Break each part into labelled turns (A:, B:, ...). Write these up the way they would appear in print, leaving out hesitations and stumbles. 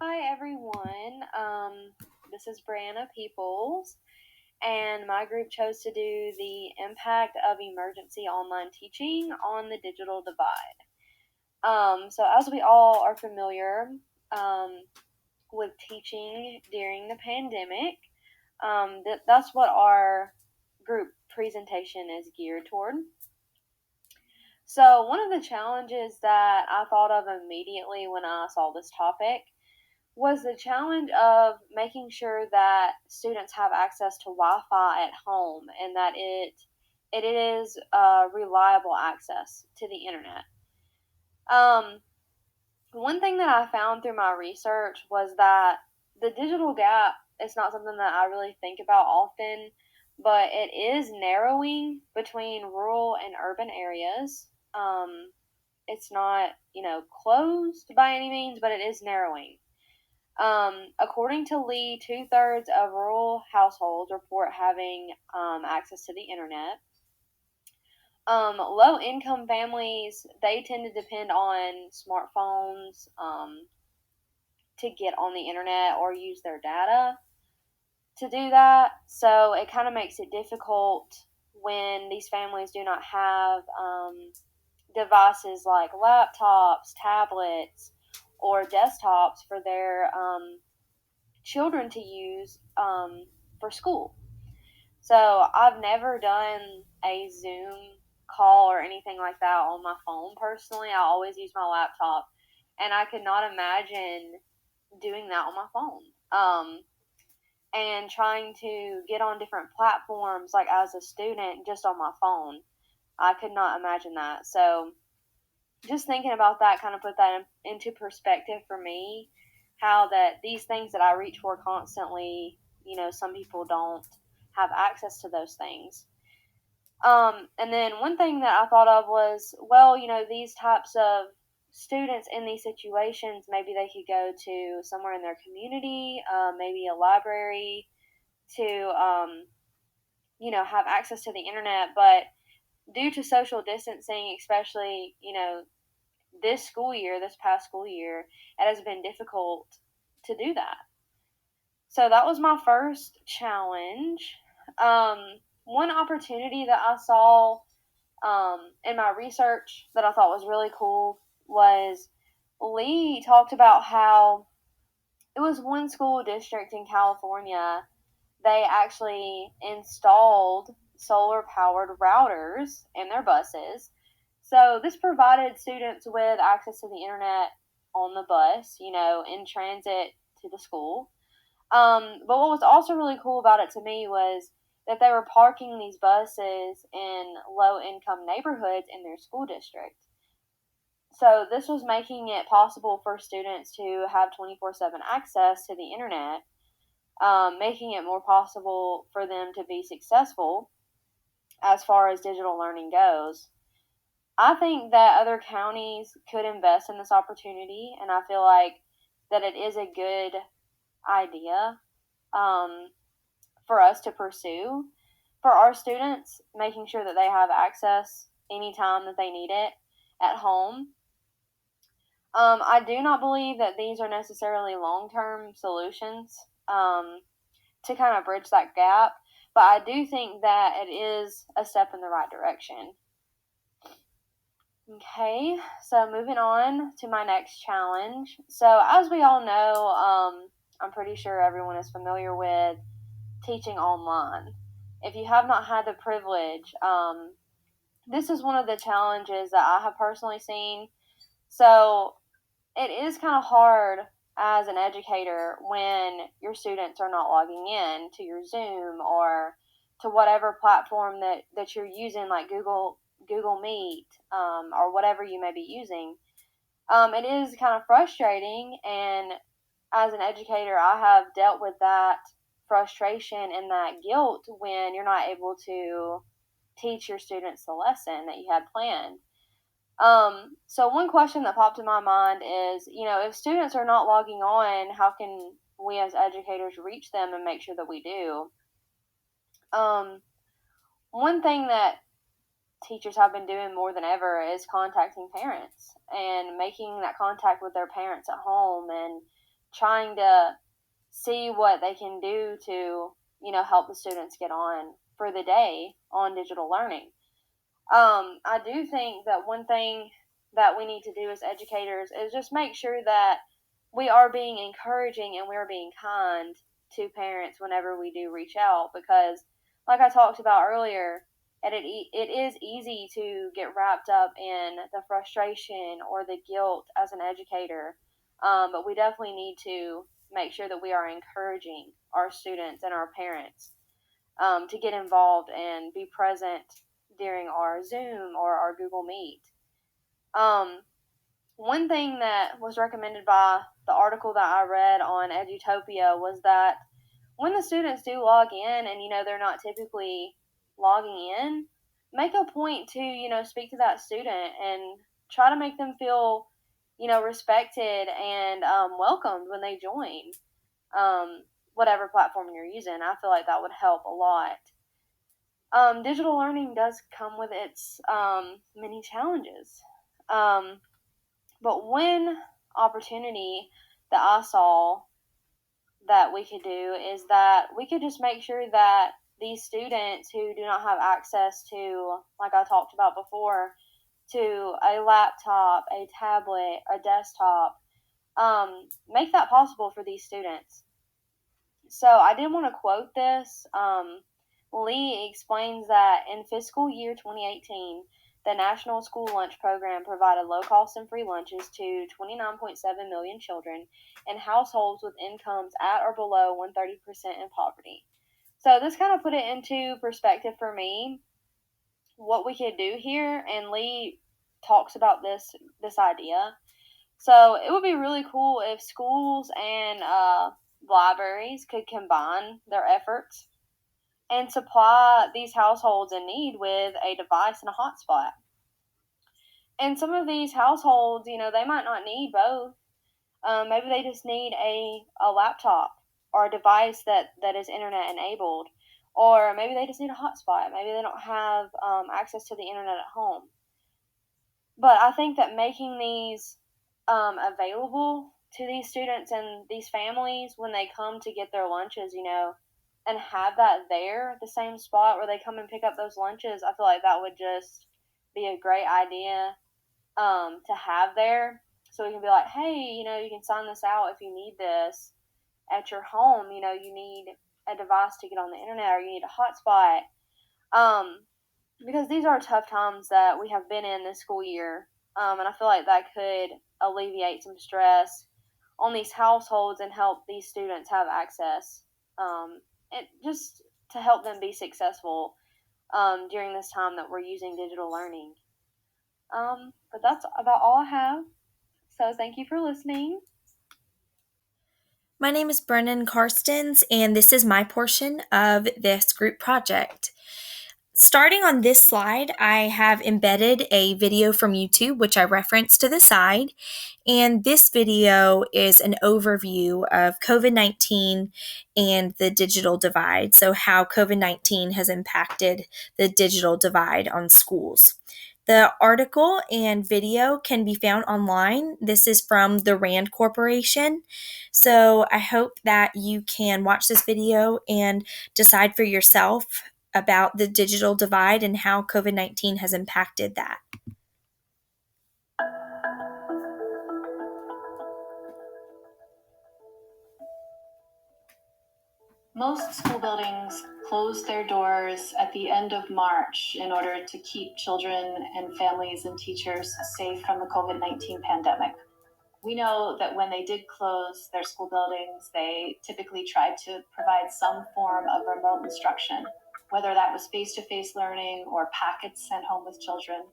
A: Hi everyone. This is Brianna Peoples, and my group chose to do the impact of emergency online teaching on the digital divide. So as we all are familiar um, with teaching during the pandemic, that's what our group presentation is geared toward. So one of the challenges that I thought of immediately when I saw this topic was the challenge of making sure that students have access to Wi-Fi at home and that it is reliable access to the internet. Um, One thing that I found through my research was that the digital gap is not something that I really think about often, but it is narrowing between rural and urban areas. It's not, closed by any means, but it is narrowing. According to Lee, 2/3 of rural households report having access to the internet. Low income families, they tend to depend on smartphones to get on the internet or use their data to do that. So it kind of makes it difficult when these families do not have devices like laptops, tablets, or desktops for their children to use for school. So I've never done a Zoom call or anything like that on my phone personally. I always use my laptop, and I could not imagine doing that on my phone. And trying to get on different platforms, like as a student, just on my phone. I could not imagine that. So just thinking about that kind of put that into perspective for me, how that these things that I reach for constantly, some people don't have access to those things. And then one thing that I thought of was, well, these types of students in these situations, maybe they could go to somewhere in their community, maybe a library, to, have access to the internet. But due to social distancing, especially, this past school year, it has been difficult to do that. So that was my first challenge. One opportunity that I saw in my research that I thought was really cool was Lee talked about how it was one school district in California. They actually installed solar powered routers in their buses. So this provided students with access to the internet on the bus, in transit to the school. But what was also really cool about it to me was that they were parking these buses in low income neighborhoods in their school district. So this was making it possible for students to have 24/7 access to the internet, making it more possible for them to be successful as far as digital learning goes. I think that other counties could invest in this opportunity, and I feel like that it is a good idea um, for us to pursue for our students, making sure that they have access anytime that they need it at home. I do not believe that these are necessarily long term solutions to kind of bridge that gap, but I do think that it is a step in the right direction. Okay, so moving on to my next challenge. So, as we all know, I'm pretty sure everyone is familiar with teaching online. If you have not had the privilege, this is one of the challenges that I have personally seen. So, it is kind of hard as an educator when your students are not logging in to your Zoom or to whatever platform that you're using, like Google Meet, or whatever you may be using. It is kind of frustrating, and as an educator, I have dealt with that frustration and that guilt when you're not able to teach your students the lesson that you had planned. So one question that popped in my mind is, if students are not logging on, how can we as educators reach them and make sure that we do? Um, One thing that teachers have been doing more than ever is contacting parents and making that contact with their parents at home and trying to see what they can do to, help the students get on for the day on digital learning. I do think that one thing that we need to do as educators is just make sure that we are being encouraging and we are being kind to parents whenever we do reach out, because like I talked about earlier, it is easy to get wrapped up in the frustration or the guilt as an educator, but we definitely need to make sure that we are encouraging our students and our parents to get involved and be present during our Zoom or our Google Meet. Um, One thing that was recommended by the article that I read on Edutopia was that when the students do log in and, they're not typically logging in, make a point to, speak to that student and try to make them feel, respected and welcomed when they join whatever platform you're using. I feel like that would help a lot. Digital learning does come with its many challenges. But one opportunity that I saw that we could do is that we could just make sure that these students who do not have access to, like I talked about before, to a laptop, a tablet, a desktop, make that possible for these students. So I did want to quote this. Lee explains that in fiscal year 2018, the National School Lunch Program provided low-cost and free lunches to 29.7 million children in households with incomes at or below 130% in poverty. So this kind of put it into perspective for me, what we could do here, and Lee talks about this idea. So it would be really cool if schools and libraries could combine their efforts and supply these households in need with a device and a hotspot. And some of these households, they might not need both. Maybe they just need a laptop or a device that is internet enabled. Or maybe they just need a hotspot. Maybe they don't have access to the internet at home. But I think that making these available to these students and these families when they come to get their lunches, and have that there at the same spot where they come and pick up those lunches, I feel like that would just be a great idea to have there. So we can be like, hey, you can sign this out if you need this at your home. You need a device to get on the internet or you need a hotspot. Because these are tough times that we have been in this school year. And I feel like that could alleviate some stress on these households and help these students have access, and just to help them be successful during this time that we're using digital learning. But that's about all I have. So thank you for listening.
B: My name is Brennan Karstens, and this is my portion of this group project. Starting on this slide, I have embedded a video from YouTube, which I referenced to the side. And this video is an overview of COVID-19 and the digital divide. So, how COVID-19 has impacted the digital divide on schools. The article and video can be found online. This is from the RAND Corporation. So, I hope that you can watch this video and decide for yourself about the digital divide and how COVID-19 has impacted that.
C: Most school buildings closed their doors at the end of March in order to keep children and families and teachers safe from the COVID-19 pandemic. We know that when they did close their school buildings, they typically tried to provide some form of remote instruction, whether that was face-to-face learning or packets sent home with children.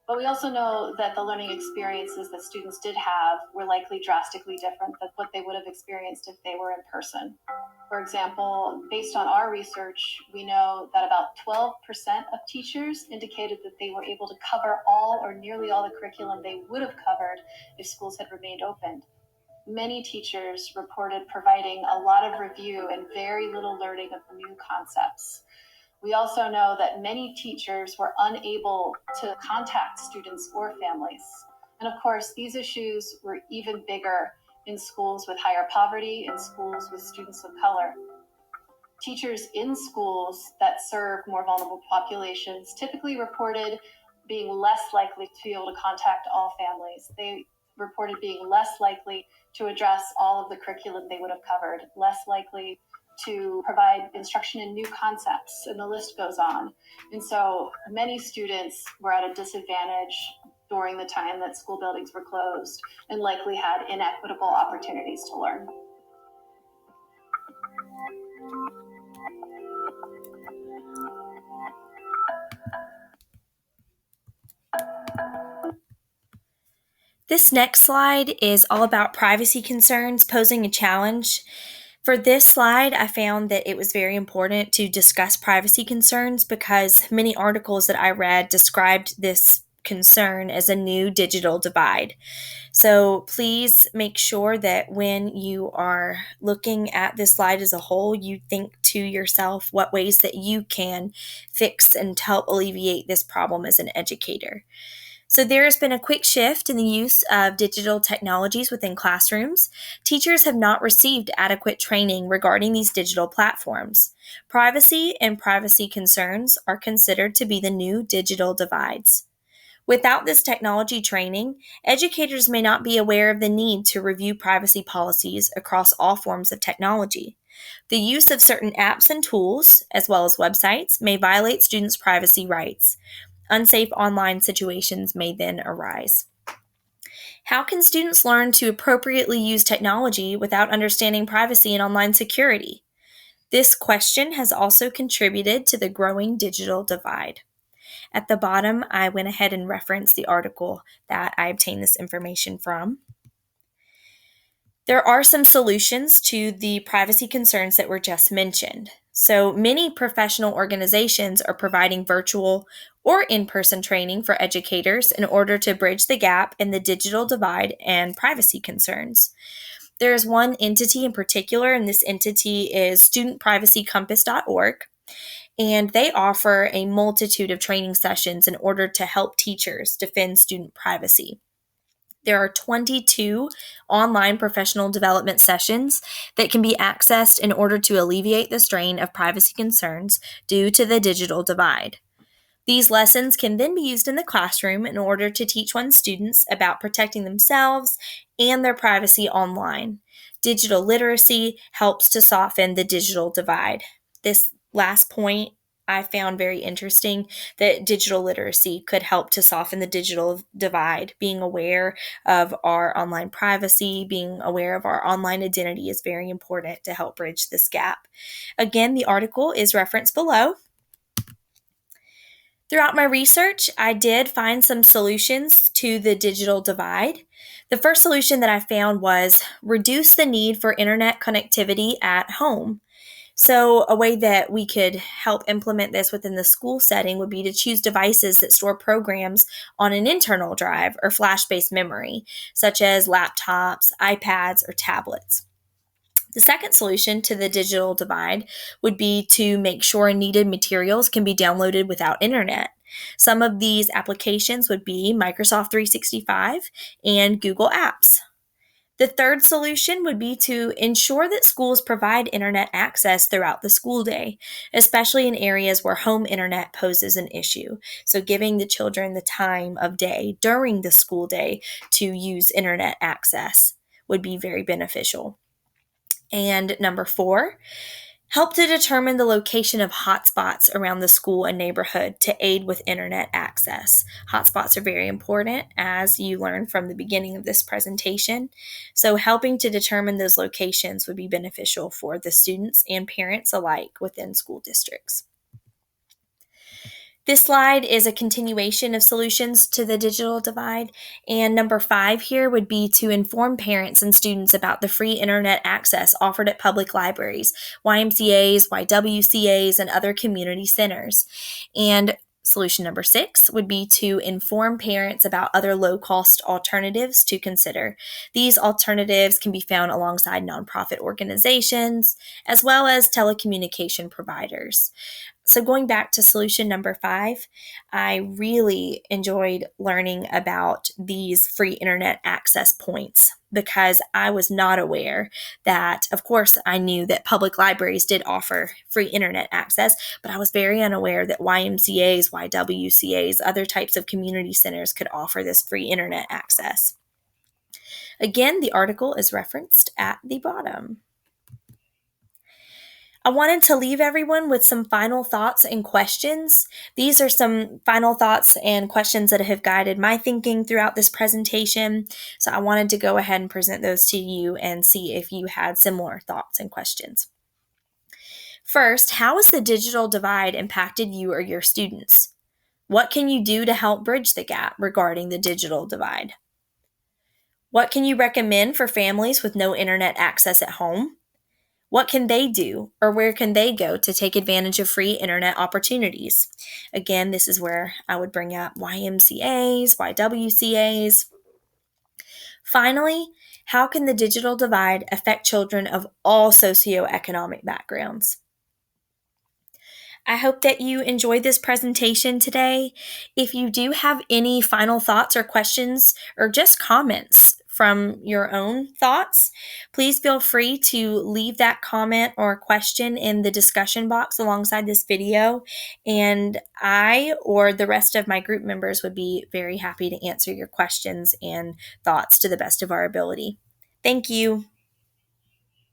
C: But we also know that the learning experiences that students did have were likely drastically different than what they would have experienced if they were in person. For example, based on our research, we know that about 12% of teachers indicated that they were able to cover all or nearly all the curriculum they would have covered if schools had remained open. Many teachers reported providing a lot of review and very little learning of new concepts. We also know that many teachers were unable to contact students or families. And of course, these issues were even bigger in schools with higher poverty, in schools with students of color. Teachers in schools that serve more vulnerable populations typically reported being less likely to be able to contact all families. They reported being less likely to address all of the curriculum they would have covered, less likely to provide instruction in new concepts, and the list goes on. And so many students were at a disadvantage during the time that school buildings were closed and likely had inequitable opportunities to learn.
B: This next slide is all about privacy concerns posing a challenge. For this slide, I found that it was very important to discuss privacy concerns because many articles that I read described this concern as a new digital divide. So please make sure that when you are looking at this slide as a whole, you think to yourself what ways that you can fix and help alleviate this problem as an educator. So there has been a quick shift in the use of digital technologies within classrooms. Teachers have not received adequate training regarding these digital platforms. Privacy and privacy concerns are considered to be the new digital divides. Without this technology training, educators may not be aware of the need to review privacy policies across all forms of technology. The use of certain apps and tools, as well as websites, may violate students' privacy rights. Unsafe online situations may then arise. How can students learn to appropriately use technology without understanding privacy and online security? This question has also contributed to the growing digital divide. At the bottom, I went ahead and referenced the article that I obtained this information from. There are some solutions to the privacy concerns that were just mentioned. So many professional organizations are providing virtual or in-person training for educators in order to bridge the gap in the digital divide and privacy concerns. There is one entity in particular, and this entity is studentprivacycompass.org, and they offer a multitude of training sessions in order to help teachers defend student privacy. There are 22 online professional development sessions that can be accessed in order to alleviate the strain of privacy concerns due to the digital divide. These lessons can then be used in the classroom in order to teach one's students about protecting themselves and their privacy online. Digital literacy helps to soften the digital divide. This last point I found very interesting, that digital literacy could help to soften the digital divide. Being aware of our online privacy, being aware of our online identity is very important to help bridge this gap. Again, the article is referenced below. Throughout my research, I did find some solutions to the digital divide. The first solution that I found was reduce the need for internet connectivity at home. So a way that we could help implement this within the school setting would be to choose devices that store programs on an internal drive or flash-based memory, such as laptops, iPads, or tablets. The second solution to the digital divide would be to make sure needed materials can be downloaded without internet. Some of these applications would be Microsoft 365 and Google Apps. The third solution would be to ensure that schools provide internet access throughout the school day, especially in areas where home internet poses an issue. So giving the children the time of day during the school day to use internet access would be very beneficial. And number 4, help to determine the location of hotspots around the school and neighborhood to aid with internet access. Hotspots are very important, as you learned from the beginning of this presentation. So helping to determine those locations would be beneficial for the students and parents alike within school districts. This slide is a continuation of solutions to the digital divide, and number 5 here would be to inform parents and students about the free internet access offered at public libraries, YMCAs, YWCAs, and other community centers. And solution number 6 would be to inform parents about other low-cost alternatives to consider. These alternatives can be found alongside nonprofit organizations, as well as telecommunication providers. So going back to solution number 5, I really enjoyed learning about these free internet access points because I was not aware that, of course, I knew that public libraries did offer free internet access, but I was very unaware that YMCAs, YWCAs, other types of community centers could offer this free internet access. Again, the article is referenced at the bottom. I wanted to leave everyone with some final thoughts and questions. These are some final thoughts and questions that have guided my thinking throughout this presentation. So I wanted to go ahead and present those to you and see if you had similar thoughts and questions. First, how has the digital divide impacted you or your students? What can you do to help bridge the gap regarding the digital divide? What can you recommend for families with no internet access at home? What can they do or where can they go to take advantage of free internet opportunities? Again, this is where I would bring up YMCAs, YWCAs. Finally, how can the digital divide affect children of all socioeconomic backgrounds? I hope that you enjoyed this presentation today. If you do have any final thoughts or questions or just comments from your own thoughts, please feel free to leave that comment or question in the discussion box alongside this video, and I or the rest of my group members would be very happy to answer your questions and thoughts to the best of our ability. Thank you.